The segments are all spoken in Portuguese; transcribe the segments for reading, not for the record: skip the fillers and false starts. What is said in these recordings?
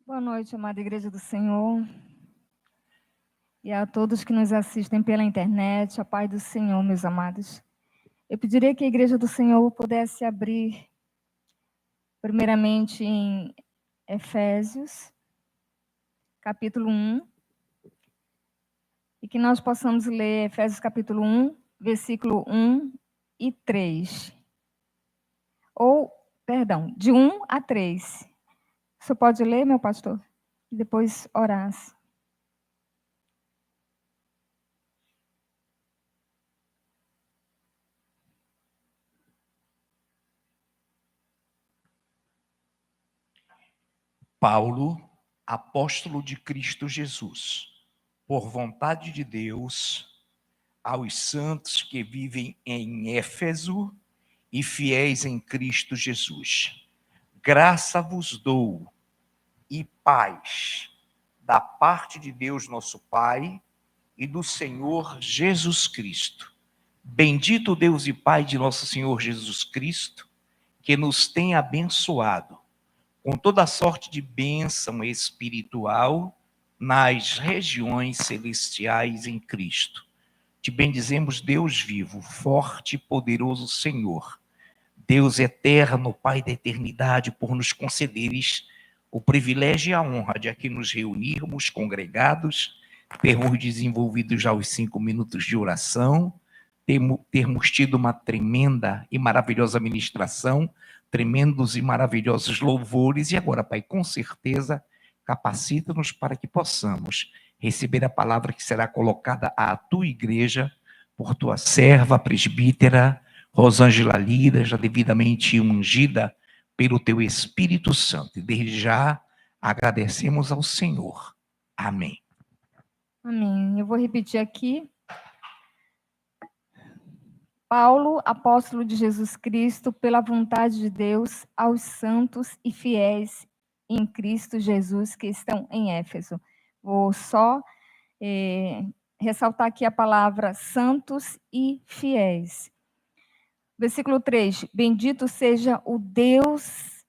Boa noite, amada Igreja do Senhor, e a todos que nos assistem pela internet, a paz do Senhor, meus amados. Eu pediria que a Igreja do Senhor pudesse abrir, primeiramente, em Efésios, capítulo 1, e que nós possamos ler Efésios, capítulo 1, versículo 1 e 3. De 1 a 3. Você pode ler, meu pastor? E depois orar. Paulo, apóstolo de Cristo Jesus, por vontade de Deus, aos santos que vivem em Éfeso e fiéis em Cristo Jesus. Graça vos dou e paz da parte de Deus nosso Pai e do Senhor Jesus Cristo. Bendito Deus e Pai de nosso Senhor Jesus Cristo, que nos tem abençoado com toda sorte de bênção espiritual nas regiões celestiais em Cristo. Te bendizemos, Deus vivo, forte e poderoso Senhor, Deus eterno, Pai da eternidade, por nos concederes o privilégio e a honra de aqui nos reunirmos, congregados, termos desenvolvido já os 5 minutos de oração, termos tido uma tremenda e maravilhosa ministração, tremendos e maravilhosos louvores, e agora, Pai, com certeza, capacita-nos para que possamos receber a palavra que será colocada à tua igreja, por tua serva, presbítera, Rosângela Lira, já devidamente ungida pelo teu Espírito Santo. E desde já agradecemos ao Senhor. Amém. Amém. Eu vou repetir aqui. Paulo, apóstolo de Jesus Cristo, pela vontade de Deus, aos santos e fiéis em Cristo Jesus que estão em Éfeso. Vou só ressaltar aqui a palavra santos e fiéis. Versículo 3: bendito seja o Deus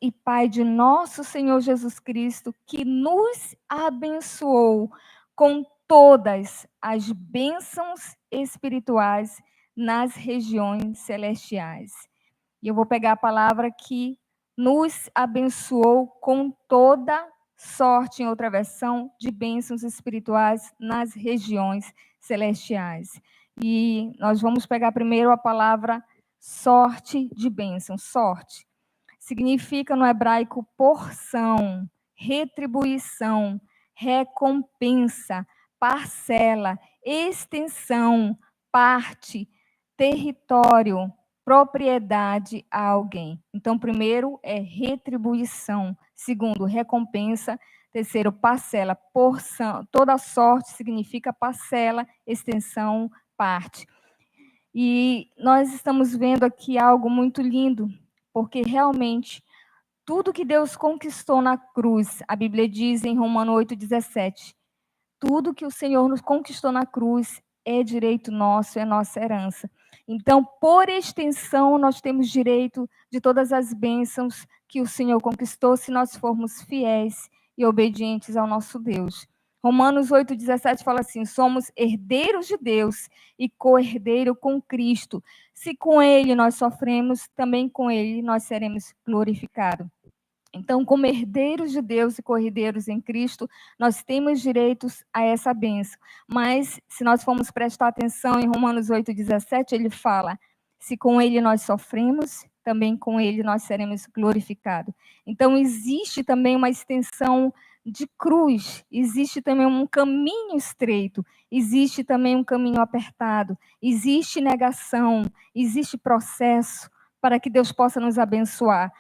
e Pai de nosso Senhor Jesus Cristo, que nos abençoou com todas as bênçãos espirituais nas regiões celestiais. E eu vou pegar a palavra que nos abençoou com toda sorte, em outra versão, de bênçãos espirituais nas regiões celestiais. E nós vamos pegar primeiro a palavra sorte de bênção. Sorte significa no hebraico porção, retribuição, recompensa, parcela, extensão, parte, território, propriedade a alguém. Então, primeiro é retribuição, segundo, recompensa, terceiro, parcela, porção. Toda sorte significa parcela, extensão, parte. E nós estamos vendo aqui algo muito lindo, porque realmente tudo que Deus conquistou na cruz, a Bíblia diz em Romanos 8,17, tudo que o Senhor nos conquistou na cruz é direito nosso, é nossa herança. Então, por extensão, nós temos direito de todas as bênçãos que o Senhor conquistou, se nós formos fiéis e obedientes ao nosso Deus. Romanos 8,17 fala assim: somos herdeiros de Deus e co-herdeiro com Cristo. Se com Ele nós sofremos, também com Ele nós seremos glorificados. Então, como herdeiros de Deus e co-herdeiros em Cristo, nós temos direitos a essa bênção. Mas, se nós formos prestar atenção em Romanos 8,17, ele fala: se com ele nós sofremos, também com ele nós seremos glorificados. Então, existe também uma extensão de cruz, existe também um caminho estreito, existe também um caminho apertado, existe negação, existe processo para que Deus possa nos abençoar.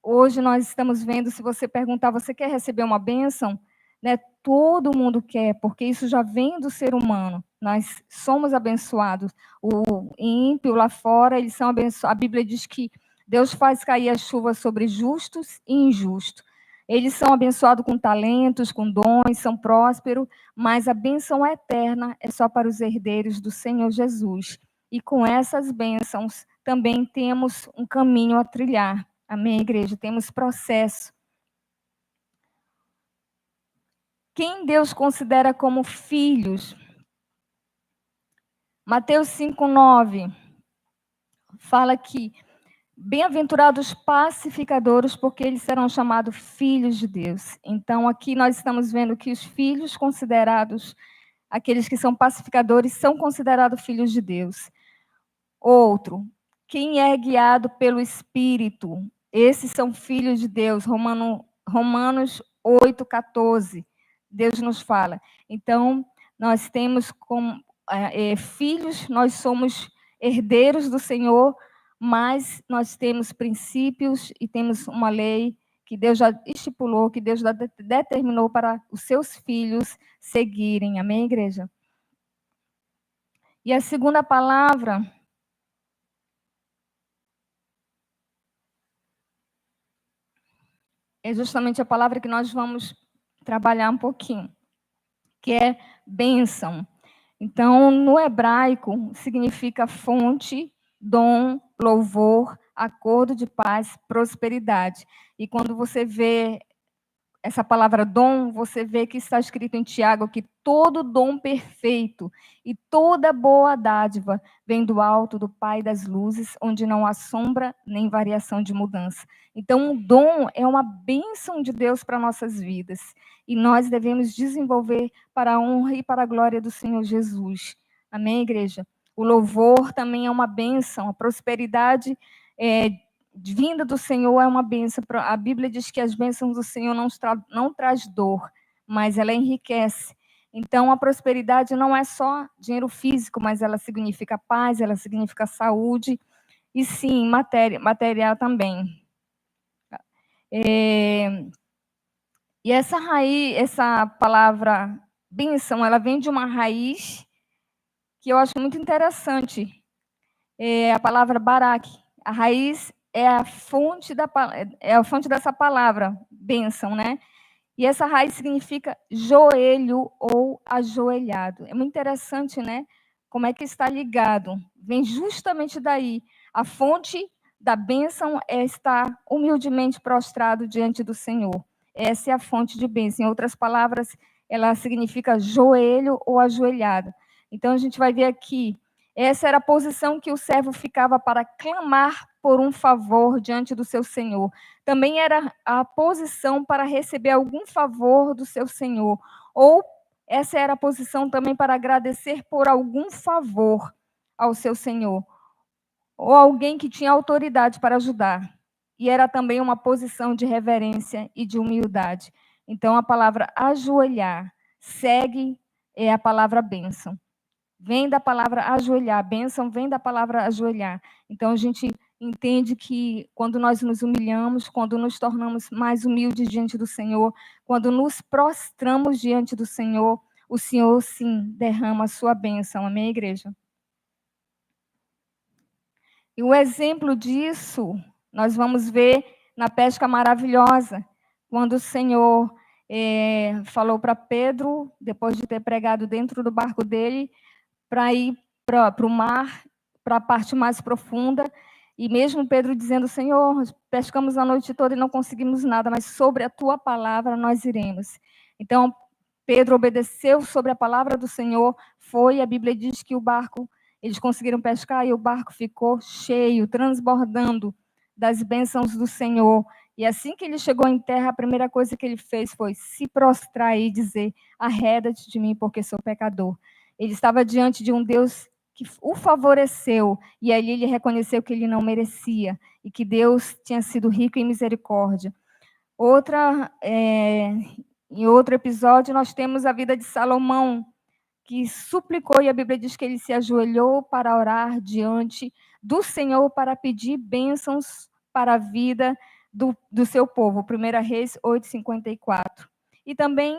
Hoje nós estamos vendo, se você perguntar, você quer receber uma bênção? Né? Todo mundo quer, porque isso já vem do ser humano. Nós somos abençoados. O ímpio lá fora, eles são abençoados. A Bíblia diz que Deus faz cair a chuva sobre justos e injustos. Eles são abençoados com talentos, com dons, são prósperos, mas a bênção eterna é só para os herdeiros do Senhor Jesus. E com essas bênçãos também temos um caminho a trilhar. Amém, igreja? Temos processo. quem Deus considera como filhos. Mateus 5:9 fala que bem-aventurados pacificadores, porque eles serão chamados filhos de Deus. Então, aqui nós estamos vendo que os filhos considerados, aqueles que são pacificadores, são considerados filhos de Deus. Outro, quem é guiado pelo Espírito, esses são filhos de Deus. Romanos 8:14, Deus nos fala. Então, nós temos como filhos, nós somos herdeiros do Senhor, mas nós temos princípios e temos uma lei que Deus já estipulou, que Deus já determinou para os seus filhos seguirem. Amém, igreja? E a segunda palavra é justamente a palavra que nós vamos trabalhar um pouquinho, que é bênção. Então, no hebraico, significa fonte, dom, louvor, acordo de paz, prosperidade. E quando você vê essa palavra dom, você vê que está escrito em Tiago que todo dom perfeito e toda boa dádiva vem do alto do Pai das luzes, onde não há sombra nem variação de mudança. Então, o dom é uma bênção de Deus para nossas vidas. E nós devemos desenvolver para a honra e para a glória do Senhor Jesus. Amém, igreja? O louvor também é uma bênção, a prosperidade vinda do Senhor é uma bênção. A Bíblia diz que as bênçãos do Senhor não traz dor, mas ela enriquece. Então, a prosperidade não é só dinheiro físico, mas ela significa paz, ela significa saúde, e sim, material também. E essa raiz, essa palavra bênção, ela vem de uma raiz que eu acho muito interessante. É a palavra barak. A raiz é a fonte dessa palavra, bênção, né? E essa raiz significa joelho ou ajoelhado. É muito interessante, né? Como é que está ligado. Vem justamente daí. A fonte da bênção é estar humildemente prostrado diante do Senhor. Essa é a fonte de bênção. Em outras palavras, ela significa joelho ou ajoelhado. Então, a gente vai ver aqui, essa era a posição que o servo ficava para clamar por um favor diante do seu Senhor. Também era a posição para receber algum favor do seu Senhor. Ou essa era a posição também para agradecer por algum favor ao seu Senhor. Ou alguém que tinha autoridade para ajudar. E era também uma posição de reverência e de humildade. Então, a palavra ajoelhar segue a palavra bênção. Vem da palavra ajoelhar, bênção vem da palavra ajoelhar. Então, a gente entende que quando nós nos humilhamos, quando nos tornamos mais humildes diante do Senhor, quando nos prostramos diante do Senhor, o Senhor, sim, derrama a sua bênção. Amém, igreja? E o exemplo disso, nós vamos ver na pesca maravilhosa, quando o Senhor falou para Pedro, depois de ter pregado dentro do barco dele, para ir para o mar, para a parte mais profunda, e mesmo Pedro dizendo, Senhor, pescamos a noite toda e não conseguimos nada, mas sobre a tua palavra nós iremos. Então, Pedro obedeceu sobre a palavra do Senhor, a Bíblia diz que o barco, eles conseguiram pescar e o barco ficou cheio, transbordando das bênçãos do Senhor. E assim que ele chegou em terra, a primeira coisa que ele fez foi se prostrar e dizer, arreda-te de mim, porque sou pecador. Ele estava diante de um Deus que o favoreceu, e ali ele reconheceu que ele não merecia, e que Deus tinha sido rico em misericórdia. Em outro episódio, nós temos a vida de Salomão, que suplicou, e a Bíblia diz que ele se ajoelhou para orar diante do Senhor, para pedir bênçãos para a vida do seu povo. 1 Reis 8:54. E também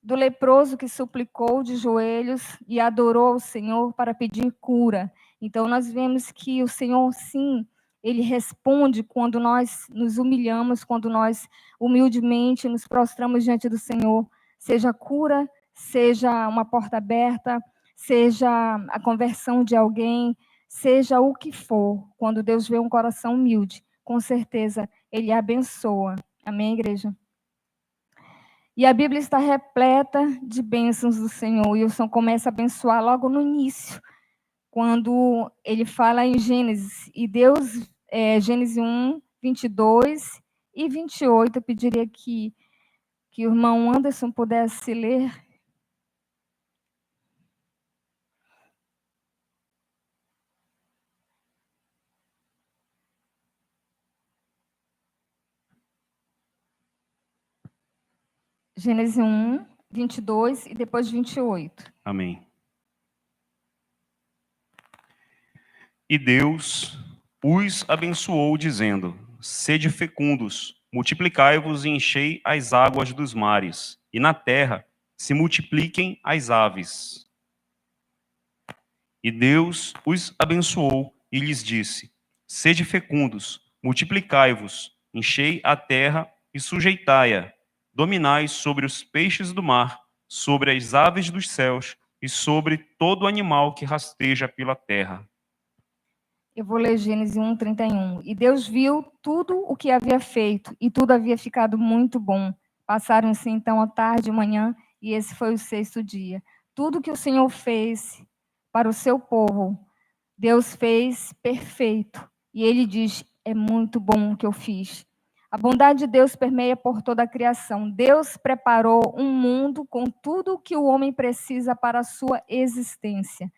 do leproso que suplicou de joelhos e adorou ao Senhor para pedir cura. Então, nós vemos que o Senhor, sim, ele responde quando nós nos humilhamos, quando nós humildemente nos prostramos diante do Senhor, seja cura, seja uma porta aberta, seja a conversão de alguém, seja o que for, quando Deus vê um coração humilde, com certeza, ele abençoa. Amém, igreja? E a Bíblia está repleta de bênçãos do Senhor. E o Senhor começa a abençoar logo no início, quando ele fala em Gênesis. E Deus, Gênesis 1, 22 e 28, eu pediria que o irmão Anderson pudesse ler. Gênesis 1, 22 e depois 28. Amém. E Deus os abençoou, dizendo: Sede fecundos, multiplicai-vos e enchei as águas dos mares, e na terra se multipliquem as aves. E Deus os abençoou e lhes disse: Sede fecundos, multiplicai-vos, enchei a terra e sujeitai-a, dominai sobre os peixes do mar, sobre as aves dos céus e sobre todo animal que rasteja pela terra. Eu vou ler Gênesis 1, 31. E Deus viu tudo o que havia feito, e tudo havia ficado muito bom. Passaram-se então a tarde e manhã, e esse foi o sexto dia. Tudo que o Senhor fez para o seu povo, Deus fez perfeito. E ele diz: é muito bom o que eu fiz. A bondade de Deus permeia por toda a criação. Deus preparou um mundo com tudo o que o homem precisa para a sua existência.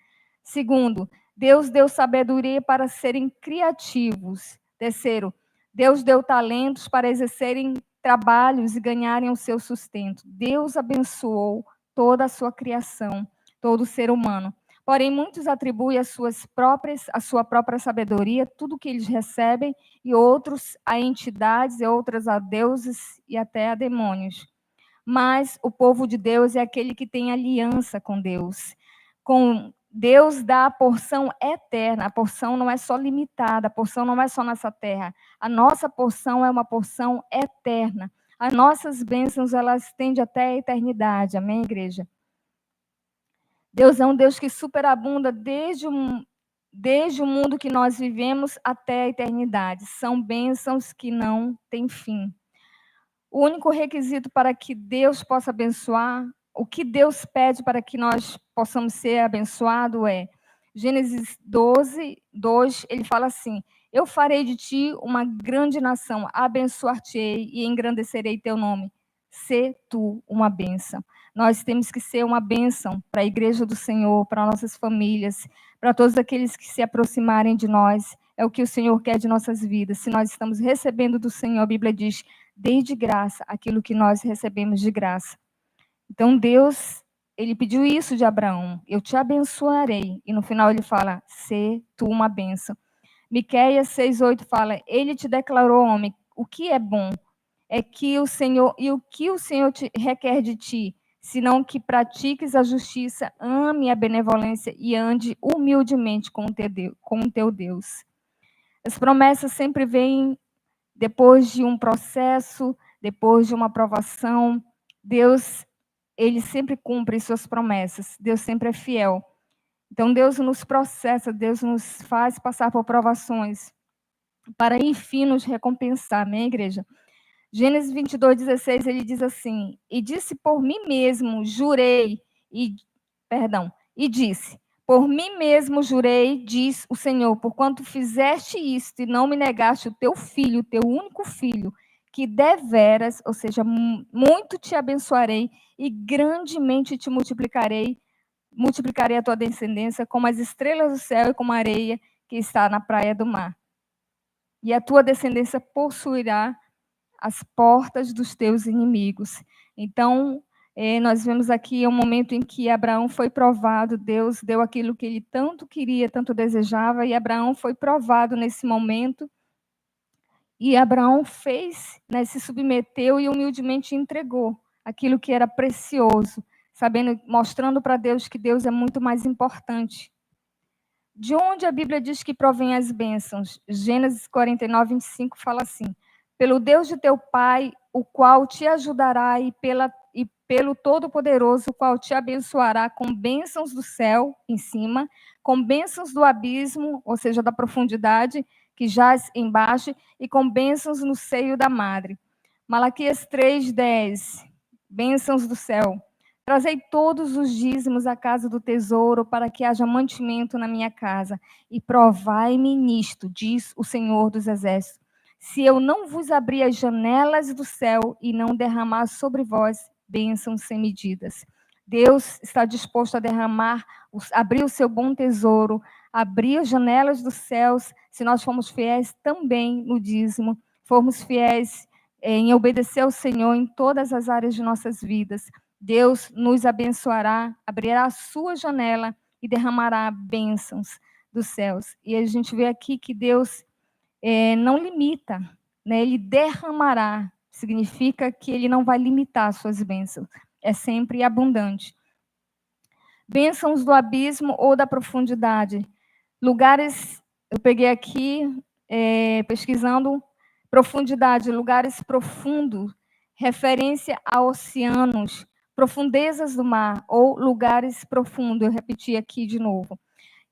Segundo, Deus deu sabedoria para serem criativos. Terceiro, Deus deu talentos para exercerem trabalhos e ganharem o seu sustento. Deus abençoou toda a sua criação, todo o ser humano. Porém, muitos atribuem a sua própria sabedoria, tudo que eles recebem, e outros a entidades, e outras a deuses e até a demônios. Mas o povo de Deus é aquele que tem aliança com Deus. Com Deus dá a porção eterna. A porção não é só limitada, a porção não é só nessa terra. A nossa porção é uma porção eterna. As nossas bênçãos, elas tendem até a eternidade. Amém, igreja? Deus é um Deus que superabunda desde o mundo que nós vivemos até a eternidade. São bênçãos que não têm fim. O único requisito para que Deus possa abençoar, o que Deus pede para que nós possamos ser abençoados é, Gênesis 12, 2, ele fala assim: eu farei de ti uma grande nação, abençoar-te-ei e engrandecerei teu nome. Sê tu uma bênção. Nós temos que ser uma bênção para a igreja do Senhor, para nossas famílias, para todos aqueles que se aproximarem de nós. É o que o Senhor quer de nossas vidas. Se nós estamos recebendo do Senhor, a Bíblia diz: dei de graça aquilo que nós recebemos de graça. Então, Deus, ele pediu isso de Abraão: eu te abençoarei. E no final ele fala: sê tu uma bênção. Miqueias 6:8 fala: ele te declarou, homem, o que é bom é que o Senhor, e o que o Senhor te requer de ti, senão que pratiques a justiça, ame a benevolência e ande humildemente com o teu Deus. As promessas sempre vêm depois de um processo, depois de uma aprovação. Deus, ele sempre cumpre suas promessas. Deus sempre é fiel. Então, Deus nos processa, Deus nos faz passar por provações, para, enfim, nos recompensar. Amém, igreja? Gênesis 22:16, ele diz assim: e disse por mim mesmo, jurei, e disse, por mim mesmo jurei, diz o Senhor, porquanto fizeste isto e não me negaste o teu filho, o teu único filho, que deveras, ou seja, muito te abençoarei e grandemente te multiplicarei a tua descendência como as estrelas do céu e como a areia que está na praia do mar. E a tua descendência possuirá as portas dos teus inimigos. Então, nós vemos aqui um momento em que Abraão foi provado, Deus deu aquilo que ele tanto queria, tanto desejava, e Abraão foi provado nesse momento, e Abraão fez, se submeteu e humildemente entregou aquilo que era precioso, sabendo, mostrando para Deus que Deus é muito mais importante. De onde a Bíblia diz que provém as bênçãos? Gênesis 49:25 fala assim: pelo Deus de teu pai, o qual te ajudará, e pelo Todo-Poderoso, o qual te abençoará com bênçãos do céu em cima, com bênçãos do abismo, ou seja, da profundidade que jaz embaixo, e com bênçãos no seio da madre. Malaquias 3:10, bênçãos do céu. Trazei todos os dízimos à casa do tesouro, para que haja mantimento na minha casa. E provai-me nisto, diz o Senhor dos Exércitos, se eu não vos abrir as janelas do céu e não derramar sobre vós bênçãos sem medidas. Deus está disposto a derramar, abrir o seu bom tesouro, abrir as janelas dos céus, se nós formos fiéis também no dízimo, formos fiéis em obedecer ao Senhor em todas as áreas de nossas vidas. Deus nos abençoará, abrirá a sua janela e derramará bênçãos dos céus. E a gente vê aqui que Deus não limita, né? Ele derramará, significa que ele não vai limitar as suas bênçãos, é sempre abundante. Bênçãos do abismo ou da profundidade. Lugares, eu peguei aqui, pesquisando, profundidade, lugares profundos, referência a oceanos, profundezas do mar ou lugares profundos. Eu repeti aqui de novo.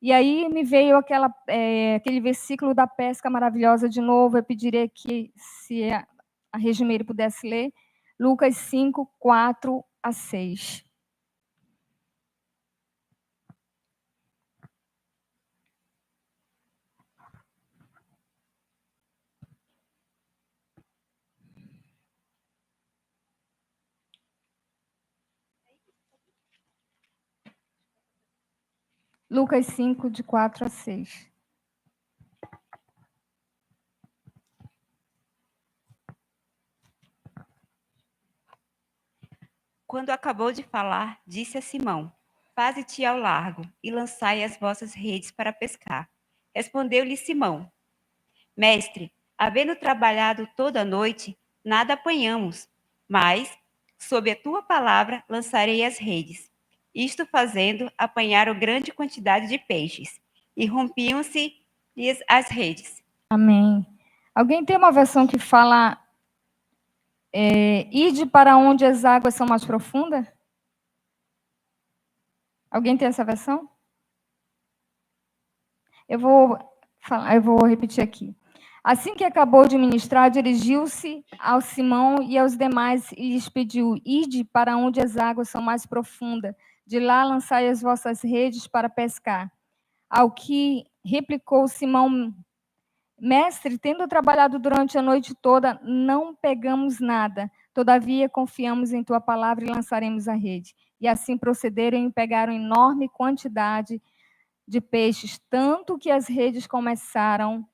E aí me veio aquele versículo da pesca maravilhosa de novo. Eu pediria que, se a Regimeire pudesse ler, Lucas 5, 4 a 6. Lucas 5, de 4 a 6. Quando acabou de falar, disse a Simão: Faze-te ao largo e lançai as vossas redes para pescar. Respondeu-lhe Simão: Mestre, havendo trabalhado toda a noite, nada apanhamos, mas, sob a tua palavra, lançarei as redes. Isto fazendo, apanharam grande quantidade de peixes, e rompiam-se-lhes as redes. Amém. Alguém tem uma versão que fala, ide para onde as águas são mais profundas? Alguém tem essa versão? Eu vou repetir aqui. Assim que acabou de ministrar, dirigiu-se ao Simão e aos demais e lhes pediu: ide para onde as águas são mais profundas, de lá lançai as vossas redes para pescar. Ao que replicou Simão: Mestre, tendo trabalhado durante a noite toda, não pegamos nada. Todavia, confiamos em tua palavra e lançaremos a rede. E assim procederam e pegaram enorme quantidade de peixes, tanto que as redes começaram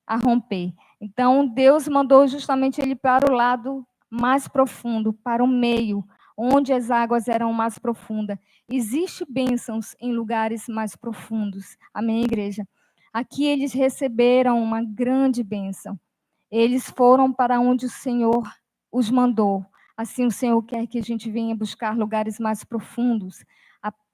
a romper. Então, Deus mandou justamente ele para o lado mais profundo, para o meio, onde as águas eram mais profundas. Existem bênçãos em lugares mais profundos. Amém, igreja? Aqui eles receberam uma grande bênção. Eles foram para onde o Senhor os mandou. Assim, o Senhor quer que a gente venha buscar lugares mais profundos,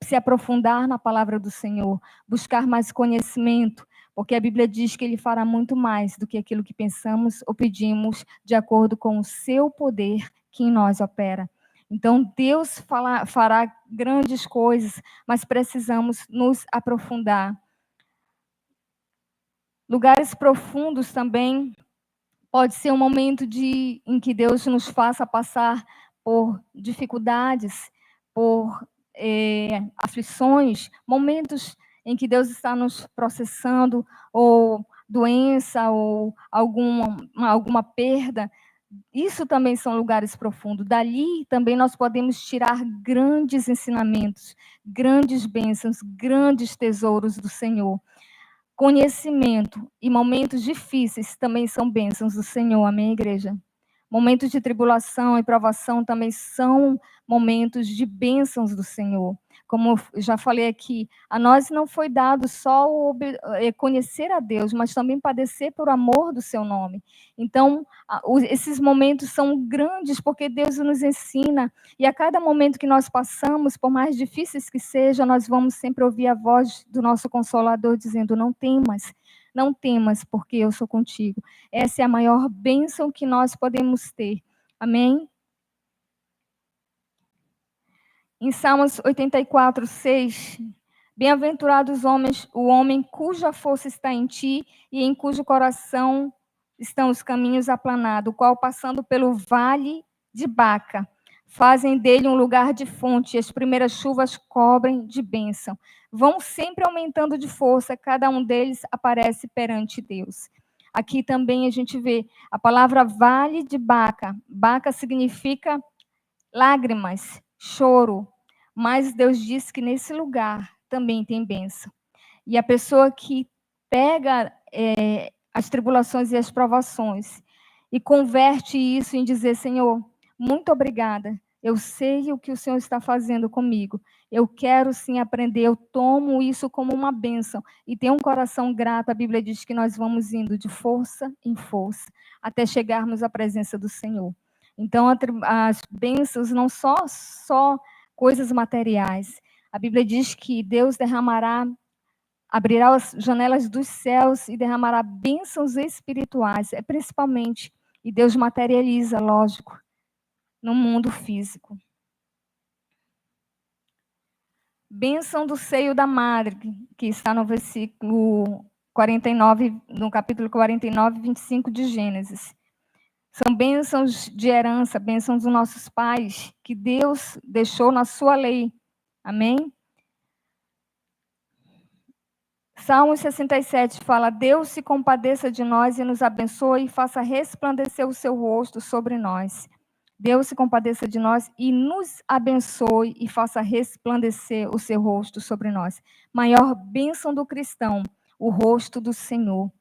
se aprofundar na palavra do Senhor, buscar mais conhecimento, porque a Bíblia diz que Ele fará muito mais do que aquilo que pensamos ou pedimos, de acordo com o seu poder que em nós opera. Então, Deus fará grandes coisas, mas precisamos nos aprofundar. Lugares profundos também pode ser um momento em que Deus nos faça passar por dificuldades, por aflições, momentos em que Deus está nos processando, ou doença, ou alguma perda. Isso também são lugares profundos. Dali também nós podemos tirar grandes ensinamentos, grandes bênçãos, grandes tesouros do Senhor. Conhecimento e momentos difíceis também são bênçãos do Senhor, amém, igreja? Momentos de tribulação e provação também são momentos de bênçãos do Senhor. Como eu já falei aqui, a nós não foi dado só conhecer a Deus, mas também padecer por amor do seu nome. Então, esses momentos são grandes porque Deus nos ensina, e a cada momento que nós passamos, por mais difíceis que sejam, nós vamos sempre ouvir a voz do nosso Consolador dizendo: não temas, porque eu sou contigo. Essa é a maior bênção que nós podemos ter. Amém? Em Salmos 84, 6, bem-aventurados homens, o homem cuja força está em ti e em cujo coração estão os caminhos aplanados, o qual passando pelo vale de Baca, fazem dele um lugar de fonte, e as primeiras chuvas cobrem de bênção. Vão sempre aumentando de força, cada um deles aparece perante Deus. Aqui também a gente vê a palavra vale de Baca. Baca significa lágrimas, choro. Mas Deus diz que nesse lugar também tem bênção. E a pessoa que pega as tribulações e as provações e converte isso em dizer, Senhor, muito obrigada. Eu sei o que o Senhor está fazendo comigo. Eu quero sim aprender. Eu tomo isso como uma bênção. E tenho um coração grato. A Bíblia diz que nós vamos indo de força em força até chegarmos à presença do Senhor. Então, as bênçãos não só coisas materiais. A Bíblia diz que Deus abrirá as janelas dos céus e derramará bênçãos espirituais, principalmente, e Deus materializa, lógico, no mundo físico. Bênção do seio da madre, que está no versículo 49, no capítulo 49, 25 de Gênesis. São bênçãos de herança, bênçãos dos nossos pais, que Deus deixou na sua lei. Amém? Salmo 67 fala, Deus se compadeça de nós e nos abençoe e faça resplandecer o seu rosto sobre nós. Deus se compadeça de nós e nos abençoe e faça resplandecer o seu rosto sobre nós. Maior bênção do cristão, o rosto do Senhor.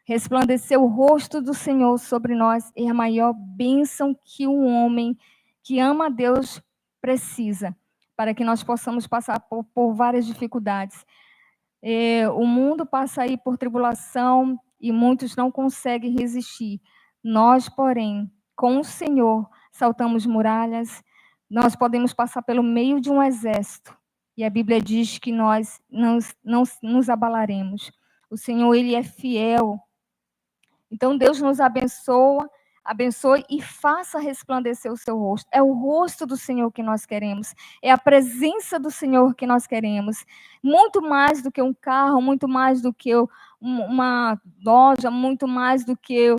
Resplandecer o rosto do Senhor sobre nós é a maior bênção que um homem que ama a Deus precisa, para que nós possamos passar por várias dificuldades. O mundo passa aí por tribulação e muitos não conseguem resistir. Nós, porém, com o Senhor, saltamos muralhas, nós podemos passar pelo meio de um exército. E a Bíblia diz que nós não nos abalaremos. O Senhor, Ele é fiel. Então, Deus nos abençoe e faça resplandecer o seu rosto. É o rosto do Senhor que nós queremos. É a presença do Senhor que nós queremos. Muito mais do que um carro, muito mais do que uma loja, muito mais do que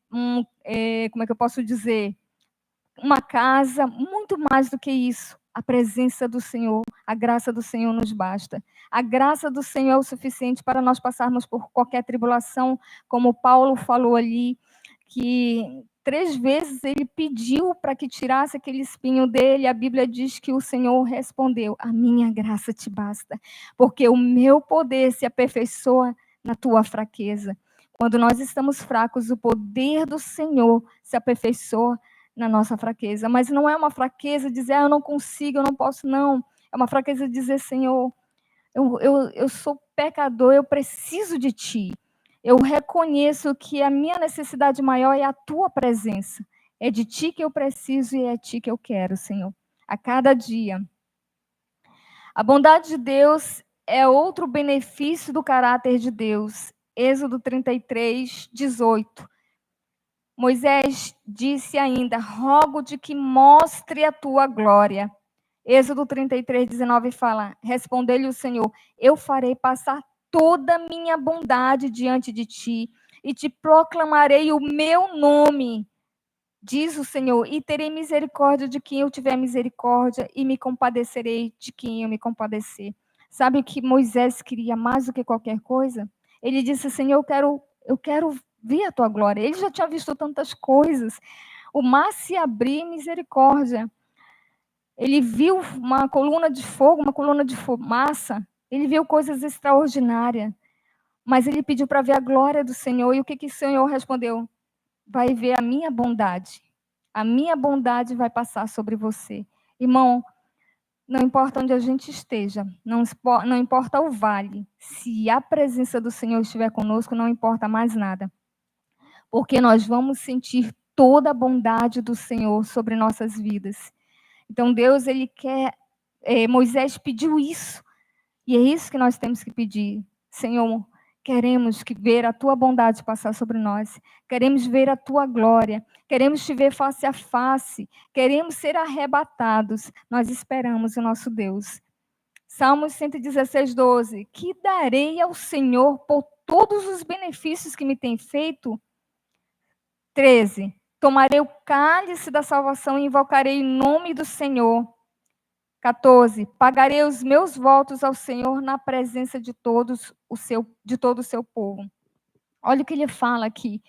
como é que eu posso dizer? Uma casa, muito mais do que isso. A presença do Senhor, a graça do Senhor nos basta. A graça do Senhor é o suficiente para nós passarmos por qualquer tribulação, como Paulo falou ali, que 3 vezes ele pediu para que tirasse aquele espinho dele, a Bíblia diz que o Senhor respondeu, a minha graça te basta, porque o meu poder se aperfeiçoa na tua fraqueza. Quando nós estamos fracos, o poder do Senhor se aperfeiçoa na nossa fraqueza, mas não é uma fraqueza dizer, eu não consigo, eu não posso, não. É uma fraqueza dizer, Senhor, eu sou pecador, eu preciso de Ti. Eu reconheço que a minha necessidade maior é a Tua presença. É de Ti que eu preciso e é Ti que eu quero, Senhor. A cada dia. A bondade de Deus é outro benefício do caráter de Deus. Êxodo 33, 18. Moisés disse ainda, rogo-te que mostre a tua glória. Êxodo 33, 19 fala, respondeu-lhe o Senhor, eu farei passar toda a minha bondade diante de ti, e te proclamarei o meu nome, diz o Senhor, e terei misericórdia de quem eu tiver misericórdia, e me compadecerei de quem eu me compadecer. Sabe o que Moisés queria mais do que qualquer coisa? Ele disse, Senhor, eu quero ver a tua glória. Ele já tinha visto tantas coisas. O mar se abrir, misericórdia. Ele viu uma coluna de fogo, uma coluna de fumaça. Ele viu coisas extraordinárias. Mas ele pediu para ver a glória do Senhor. E o que o Senhor respondeu? Vai ver a minha bondade. A minha bondade vai passar sobre você. Irmão, não importa onde a gente esteja, não importa o vale. Se a presença do Senhor estiver conosco, não importa mais nada. Porque nós vamos sentir toda a bondade do Senhor sobre nossas vidas. Então, Deus, Ele quer... Moisés pediu isso. E é isso que nós temos que pedir. Senhor, queremos ver a Tua bondade passar sobre nós. Queremos ver a Tua glória. Queremos Te ver face a face. Queremos ser arrebatados. Nós esperamos o nosso Deus. Salmos 116, 12. Que darei ao Senhor por todos os benefícios que me tem feito? 13. Tomarei o cálice da salvação e invocarei o nome do Senhor. 14. Pagarei os meus votos ao Senhor na presença de todo o seu povo. Olha o que ele fala aqui.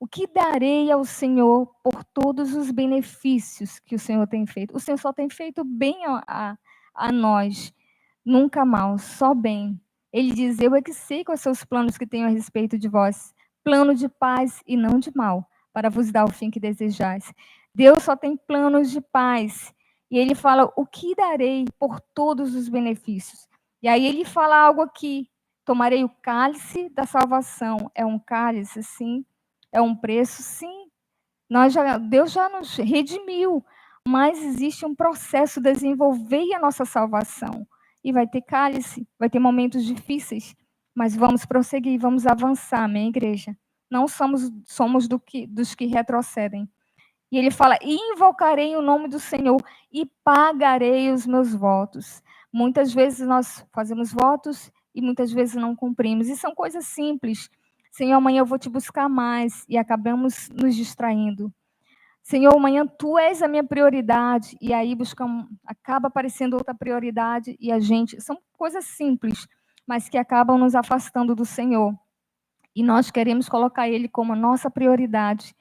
O que darei ao Senhor por todos os benefícios que o Senhor tem feito? O Senhor só tem feito bem a nós, nunca mal, só bem. Ele diz, eu é que sei quais são os planos que tenho a respeito de vós, plano de paz e não de mal, para vos dar o fim que desejais. Deus só tem planos de paz. E ele fala, o que darei por todos os benefícios? E aí ele fala algo aqui, tomarei o cálice da salvação. É um cálice, sim. É um preço, sim. Deus já nos redimiu, mas existe um processo de desenvolver a nossa salvação. E vai ter cálice, vai ter momentos difíceis, mas vamos prosseguir, vamos avançar, amém, igreja? Não somos dos que retrocedem. E ele fala, invocarei o nome do Senhor e pagarei os meus votos. Muitas vezes nós fazemos votos e muitas vezes não cumprimos. E são coisas simples. Senhor, amanhã eu vou te buscar mais. E acabamos nos distraindo. Senhor, amanhã tu és a minha prioridade. E aí acaba aparecendo outra prioridade. E são coisas simples, mas que acabam nos afastando do Senhor. E nós queremos colocar Ele como a nossa prioridade.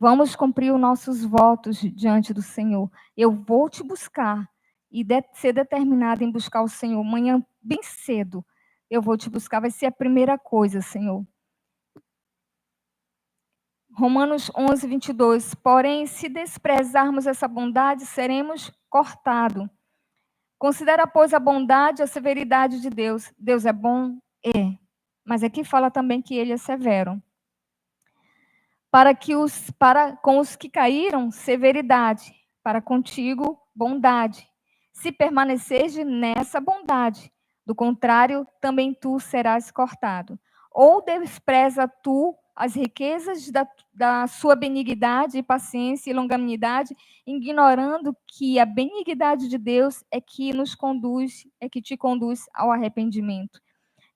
Vamos cumprir os nossos votos diante do Senhor. Eu vou te buscar e ser determinada em buscar o Senhor. Amanhã, bem cedo, eu vou te buscar. Vai ser a primeira coisa, Senhor. Romanos 11, 22. Porém, se desprezarmos essa bondade, seremos cortados. Considera, pois, a bondade e a severidade de Deus. Deus é bom? É. Mas aqui fala também que Ele é severo. Com os que caíram, severidade, para contigo, bondade. Se permaneceres nessa bondade, do contrário, também tu serás cortado. Ou despreza tu as riquezas da sua benignidade, paciência e longanimidade, ignorando que a benignidade de Deus é que te conduz ao arrependimento.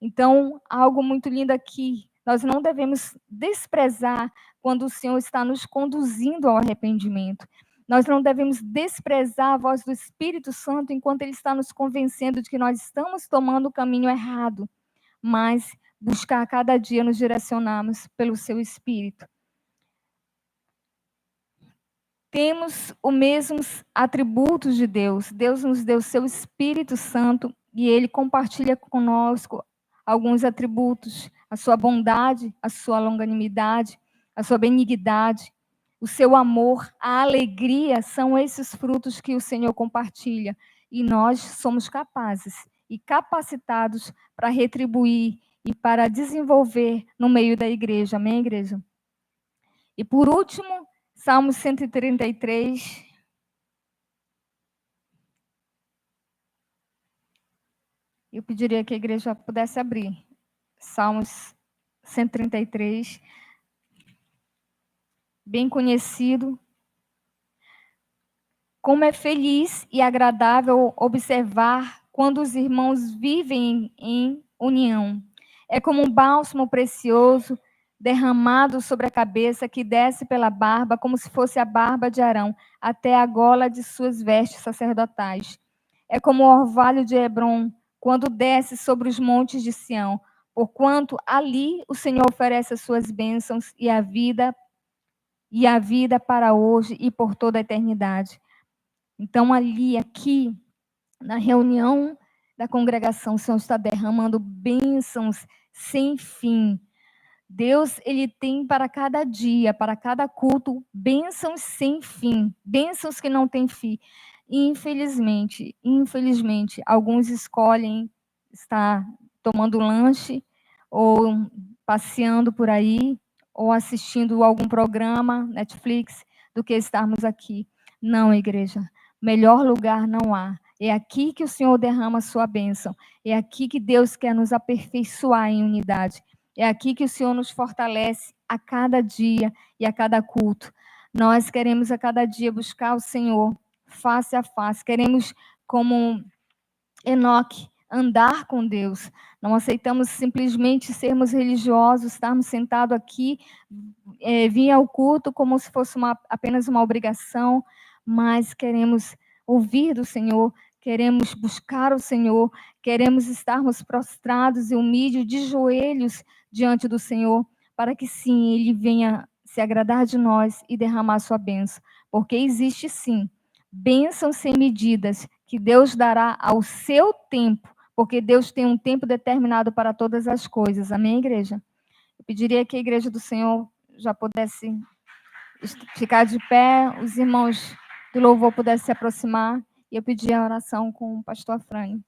Então, algo muito lindo aqui, nós não devemos desprezar quando o Senhor está nos conduzindo ao arrependimento. Nós não devemos desprezar a voz do Espírito Santo enquanto Ele está nos convencendo de que nós estamos tomando o caminho errado, mas buscar a cada dia nos direcionarmos pelo Seu Espírito. Temos os mesmos atributos de Deus. Deus nos deu o Seu Espírito Santo e Ele compartilha conosco alguns atributos, a sua bondade, a sua longanimidade, a sua benignidade, o seu amor, a alegria, são esses frutos que o Senhor compartilha. E nós somos capazes e capacitados para retribuir e para desenvolver no meio da igreja. Amém, igreja? E por último, Salmo 133. Eu pediria que a igreja pudesse abrir. Salmos 133. Bem conhecido. Como é feliz e agradável observar quando os irmãos vivem em união. É como um bálsamo precioso derramado sobre a cabeça que desce pela barba, como se fosse a barba de Arão, até a gola de suas vestes sacerdotais. É como o orvalho de Hebrom, quando desce sobre os montes de Sião, porquanto ali o Senhor oferece as suas bênçãos e a vida para hoje e por toda a eternidade. Então, aqui, na reunião da congregação, o Senhor está derramando bênçãos sem fim. Deus, Ele tem para cada dia, para cada culto, bênçãos sem fim, bênçãos que não têm fim. Infelizmente, alguns escolhem estar tomando lanche ou passeando por aí, ou assistindo algum programa, Netflix, do que estarmos aqui. Não, igreja, melhor lugar não há. É aqui que o Senhor derrama a sua bênção. É aqui que Deus quer nos aperfeiçoar em unidade. É aqui que o Senhor nos fortalece a cada dia e a cada culto. Nós queremos a cada dia buscar o Senhor face a face. Queremos, como Enoque, andar com Deus. Não aceitamos simplesmente sermos religiosos, estarmos sentados aqui, vir ao culto como se fosse apenas uma obrigação, mas queremos ouvir do Senhor, queremos buscar o Senhor, queremos estarmos prostrados e humildes, de joelhos diante do Senhor, para que sim, Ele venha se agradar de nós e derramar sua bênção. Porque existe sim, bênçãos sem medidas, que Deus dará ao seu tempo, porque Deus tem um tempo determinado para todas as coisas. Amém, igreja? Eu pediria que a igreja do Senhor já pudesse ficar de pé, os irmãos do louvor pudessem se aproximar, e eu pedi a oração com o pastor Afrânio.